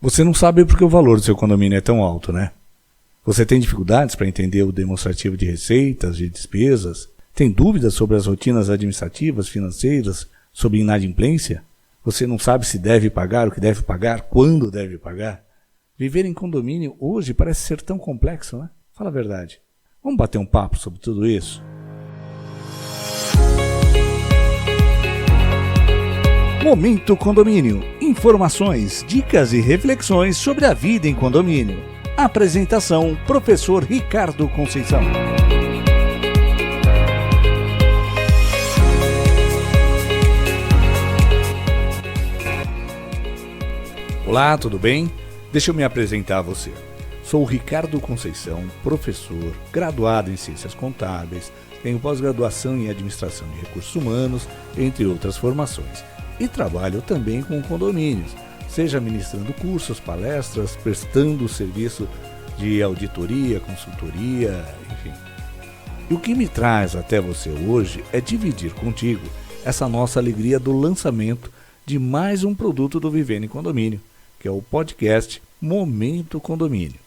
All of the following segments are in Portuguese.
Você não sabe porque o valor do seu condomínio é tão alto, né? Você tem dificuldades para entender o demonstrativo de receitas, de despesas? Tem dúvidas sobre as rotinas administrativas, financeiras, sobre inadimplência? Você não sabe se deve pagar, o que deve pagar, quando deve pagar? Viver em condomínio hoje parece ser tão complexo, né? Fala a verdade. Vamos bater um papo sobre tudo isso? Momento Condomínio. Informações, dicas e reflexões sobre a vida em condomínio. Apresentação, professor Ricardo Conceição. Olá, tudo bem? Deixa eu me apresentar a você. Sou o Ricardo Conceição, professor, graduado em Ciências Contábeis, tenho pós-graduação em Administração de Recursos Humanos, entre outras formações. E trabalho também com condomínios, seja ministrando cursos, palestras, prestando serviço de auditoria, consultoria, enfim. E o que me traz até você hoje é dividir contigo essa nossa alegria do lançamento de mais um produto do Vivendo em Condomínio, que é o podcast Momento Condomínio.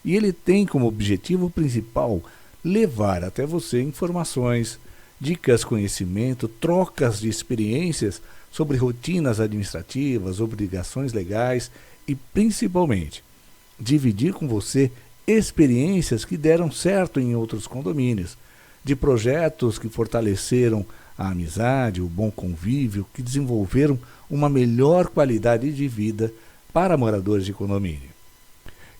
E ele tem como objetivo principal levar até você informações, dicas, conhecimento, trocas de experiências sobre rotinas administrativas, obrigações legais e, principalmente, dividir com você experiências que deram certo em outros condomínios, de projetos que fortaleceram a amizade, o bom convívio, que desenvolveram uma melhor qualidade de vida para moradores de condomínio.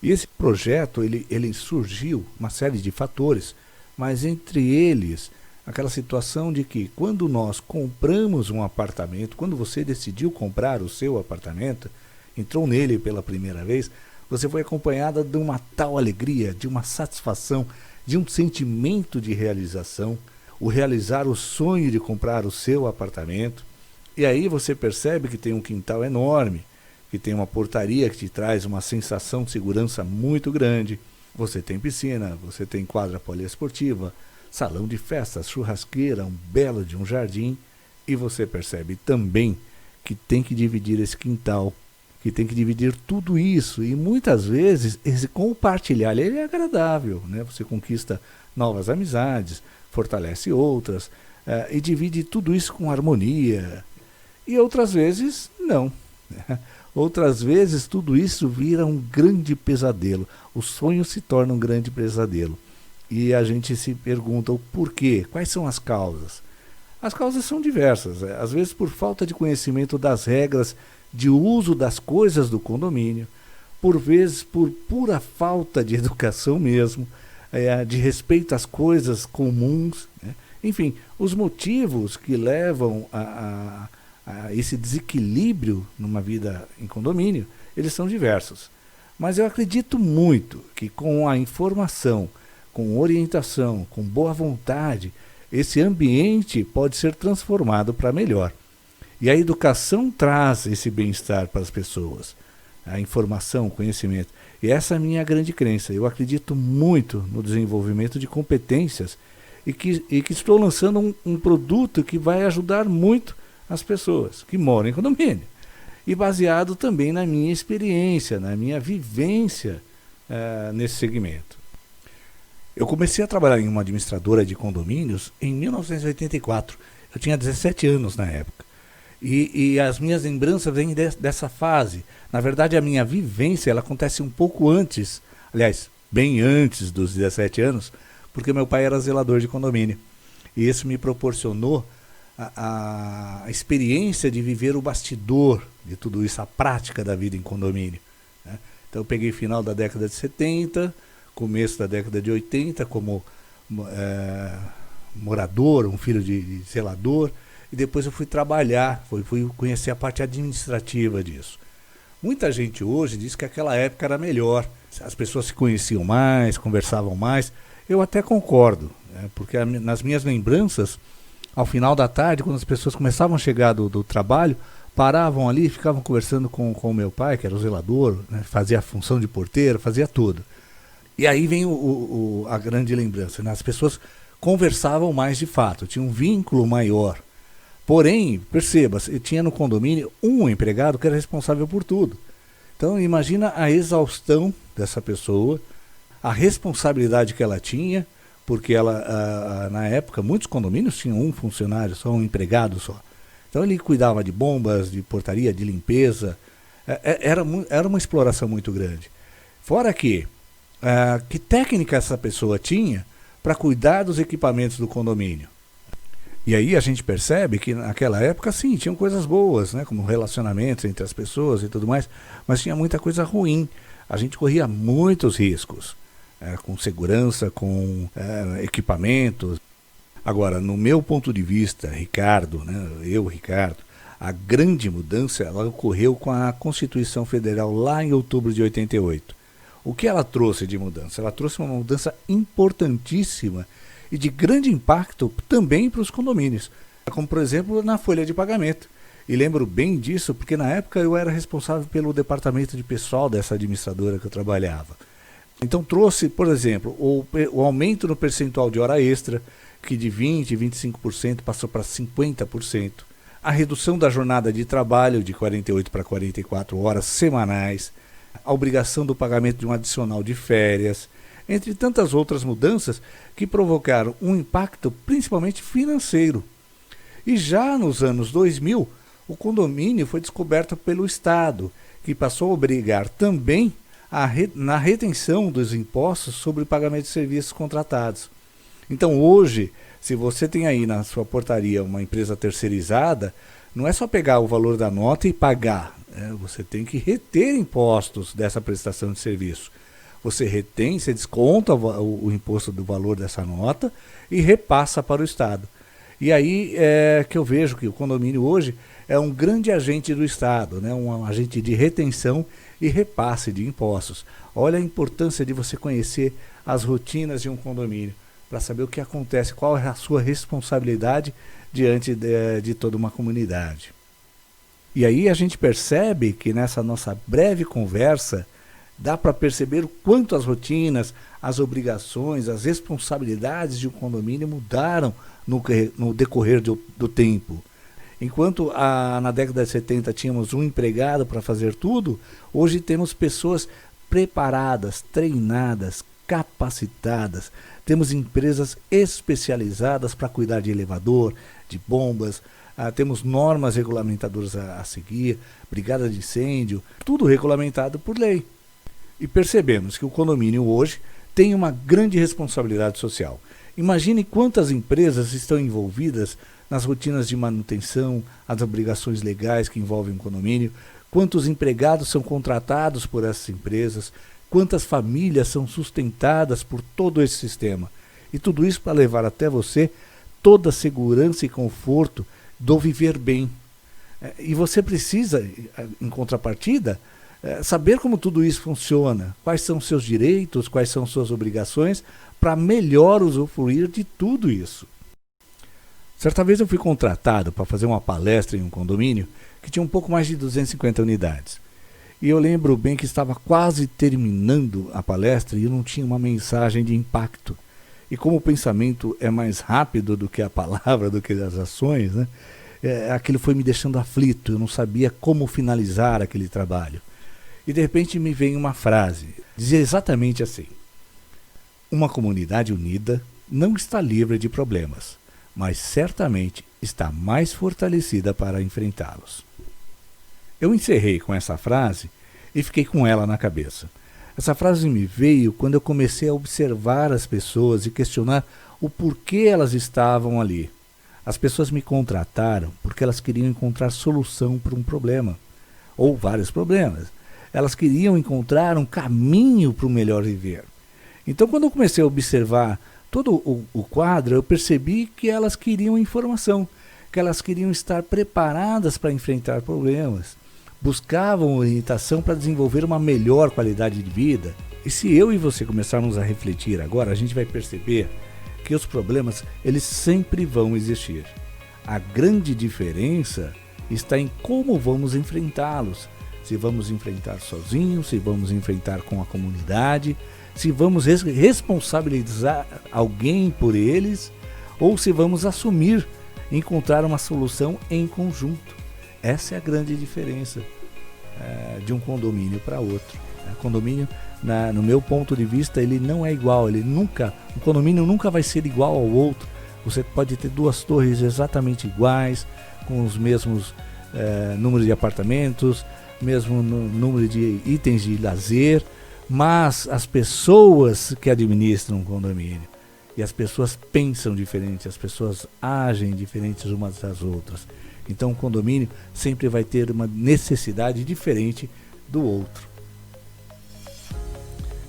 E esse projeto ele surgiu uma série de fatores, mas entre eles aquela situação de que quando nós compramos um apartamento, quando você decidiu comprar o seu apartamento, entrou nele pela primeira vez, você foi acompanhada de uma tal alegria, de uma satisfação, de um sentimento de realização, o realizar o sonho de comprar o seu apartamento. E aí você percebe que tem um quintal enorme, que tem uma portaria que te traz uma sensação de segurança muito grande. Você tem piscina, você tem quadra poliesportiva, salão de festas, churrasqueira, um belo de um jardim, e você percebe também que tem que dividir esse quintal, que tem que dividir tudo isso, e muitas vezes esse compartilhar ele é agradável, né? Você conquista novas amizades, fortalece outras, e divide tudo isso com harmonia, e outras vezes não. Outras vezes tudo isso vira um grande pesadelo, o sonho se torna um grande pesadelo. E a gente se pergunta o porquê, quais são as causas? As causas são diversas, às vezes por falta de conhecimento das regras de uso das coisas do condomínio, por vezes por pura falta de educação mesmo, de respeito às coisas comuns, né? Enfim, os motivos que levam a esse desequilíbrio numa vida em condomínio, eles são diversos. Mas eu acredito muito que com a informação, com orientação, com boa vontade, esse ambiente pode ser transformado para melhor. E a educação traz esse bem-estar para as pessoas, a informação, o conhecimento. E essa é a minha grande crença. Eu acredito muito no desenvolvimento de competências e que estou lançando um produto que vai ajudar muito as pessoas que moram em condomínio. E baseado também na minha experiência, na minha vivência nesse segmento. Eu comecei a trabalhar em uma administradora de condomínios em 1984. Eu tinha 17 anos na época. E as minhas lembranças vêm dessa fase. Na verdade, a minha vivência ela acontece um pouco antes, aliás, bem antes dos 17 anos, porque meu pai era zelador de condomínio. E isso me proporcionou a experiência de viver o bastidor de tudo isso, a prática da vida em condomínio, né? Então eu peguei final da década de 70, começo da década de 80 como morador, um filho de zelador, e depois eu fui trabalhar, fui conhecer a parte administrativa disso. Muita gente hoje diz que aquela época era melhor, as pessoas se conheciam mais, conversavam mais. Eu até concordo, né? Porque nas minhas lembranças, ao final da tarde, quando as pessoas começavam a chegar do trabalho, paravam ali, ficavam conversando com o meu pai, que era o zelador, né? Fazia a função de porteiro, fazia tudo. E aí vem a grande lembrança, né? As pessoas conversavam mais de fato, tinha um vínculo maior. Porém, perceba, tinha no condomínio um empregado que era responsável por tudo. Então imagina a exaustão dessa pessoa, a responsabilidade que ela tinha, porque ela, na época, muitos condomínios tinham um funcionário só, um empregado só. Então ele cuidava de bombas, de portaria, de limpeza. Era uma exploração muito grande. Fora que técnica essa pessoa tinha para cuidar dos equipamentos do condomínio. E aí a gente percebe que naquela época, sim, tinham coisas boas, né, como relacionamentos entre as pessoas e tudo mais, mas tinha muita coisa ruim. A gente corria muitos riscos, com segurança, com equipamentos. Agora, no meu ponto de vista, Ricardo, né, Ricardo, a grande mudança ela ocorreu com a Constituição Federal lá em outubro de 88. O que ela trouxe de mudança? Ela trouxe uma mudança importantíssima e de grande impacto também para os condomínios, como por exemplo na folha de pagamento. E lembro bem disso porque na época eu era responsável pelo departamento de pessoal dessa administradora que eu trabalhava. Então trouxe, por exemplo, o aumento no percentual de hora extra, que de 20% e 25% passou para 50%, a redução da jornada de trabalho de 48 para 44 horas semanais, a obrigação do pagamento de um adicional de férias, entre tantas outras mudanças que provocaram um impacto principalmente financeiro. E já nos anos 2000, o condomínio foi descoberto pelo Estado, que passou a obrigar também na retenção dos impostos sobre o pagamento de serviços contratados. Então hoje, se você tem aí na sua portaria uma empresa terceirizada, não é só pegar o valor da nota e pagar. Você tem que reter impostos dessa prestação de serviço. Você retém, você desconta o imposto do valor dessa nota e repassa para o Estado. E aí é que eu vejo que o condomínio hoje é um grande agente do Estado, né? Um agente de retenção e repasse de impostos. Olha a importância de você conhecer as rotinas de um condomínio, para saber o que acontece, qual é a sua responsabilidade diante de toda uma comunidade. E aí a gente percebe que nessa nossa breve conversa, dá para perceber o quanto as rotinas, as obrigações, as responsabilidades de um condomínio mudaram no decorrer do tempo. Enquanto na década de 70 tínhamos um empregado para fazer tudo, hoje temos pessoas preparadas, treinadas, capacitadas. Temos empresas especializadas para cuidar de elevador, de bombas, temos normas regulamentadoras a seguir, brigada de incêndio, tudo regulamentado por lei. E percebemos que o condomínio hoje tem uma grande responsabilidade social. Imagine quantas empresas estão envolvidas nas rotinas de manutenção, as obrigações legais que envolvem o condomínio, quantos empregados são contratados por essas empresas, quantas famílias são sustentadas por todo esse sistema. E tudo isso para levar até você toda a segurança e conforto do viver bem. E você precisa, em contrapartida, saber como tudo isso funciona, quais são seus direitos, quais são suas obrigações, para melhor usufruir de tudo isso. Certa vez eu fui contratado para fazer uma palestra em um condomínio que tinha um pouco mais de 250 unidades. E eu lembro bem que estava quase terminando a palestra e eu não tinha uma mensagem de impacto. E como o pensamento é mais rápido do que a palavra, do que as ações, né? Aquilo foi me deixando aflito, eu não sabia como finalizar aquele trabalho. E de repente me vem uma frase, dizia exatamente assim: uma comunidade unida não está livre de problemas, mas certamente está mais fortalecida para enfrentá-los. Eu encerrei com essa frase e fiquei com ela na cabeça. Essa frase me veio quando eu comecei a observar as pessoas e questionar o porquê elas estavam ali. As pessoas me contrataram porque elas queriam encontrar solução para um problema, ou vários problemas. Elas queriam encontrar um caminho para o melhor viver. Então, quando eu comecei a observar todo o quadro, eu percebi que elas queriam informação, que elas queriam estar preparadas para enfrentar problemas, buscavam orientação para desenvolver uma melhor qualidade de vida. E se eu e você começarmos a refletir agora, a gente vai perceber que os problemas, eles sempre vão existir. A grande diferença está em como vamos enfrentá-los. Se vamos enfrentar sozinhos, se vamos enfrentar com a comunidade, se vamos responsabilizar alguém por eles, ou se vamos assumir, encontrar uma solução em conjunto. Essa é a grande diferença. de um condomínio para outro. Condomínio, no meu ponto de vista, ele não é igual, um condomínio nunca vai ser igual ao outro. Você pode ter duas torres exatamente iguais, com os mesmos números de apartamentos, mesmo número de itens de lazer, mas as pessoas que administram um condomínio, e as pessoas pensam diferente, as pessoas agem diferentes umas das outras. Então o condomínio sempre vai ter uma necessidade diferente do outro.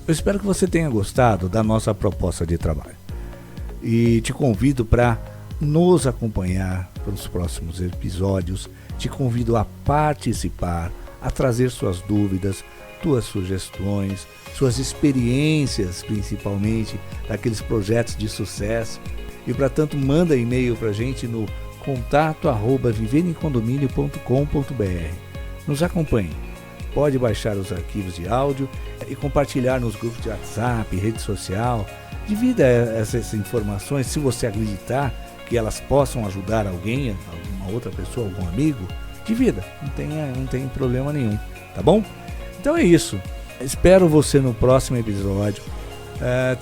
Eu espero que você tenha gostado da nossa proposta de trabalho. E te convido para nos acompanhar nos próximos episódios. Te convido a participar, a trazer suas dúvidas, suas sugestões, suas experiências, principalmente daqueles projetos de sucesso. E, portanto, manda e-mail para a gente no contato@viveremcondomínio.com.br. Nos acompanhe. Pode baixar os arquivos de áudio e compartilhar nos grupos de WhatsApp, rede social. Divida essas informações, se você acreditar que elas possam ajudar alguém, alguma outra pessoa, algum amigo, divida, não tem problema nenhum, tá bom? Então é isso, espero você no próximo episódio.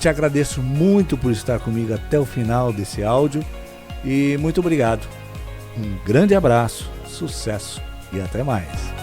Te agradeço muito por estar comigo até o final desse áudio e muito obrigado. Um grande abraço, sucesso e até mais.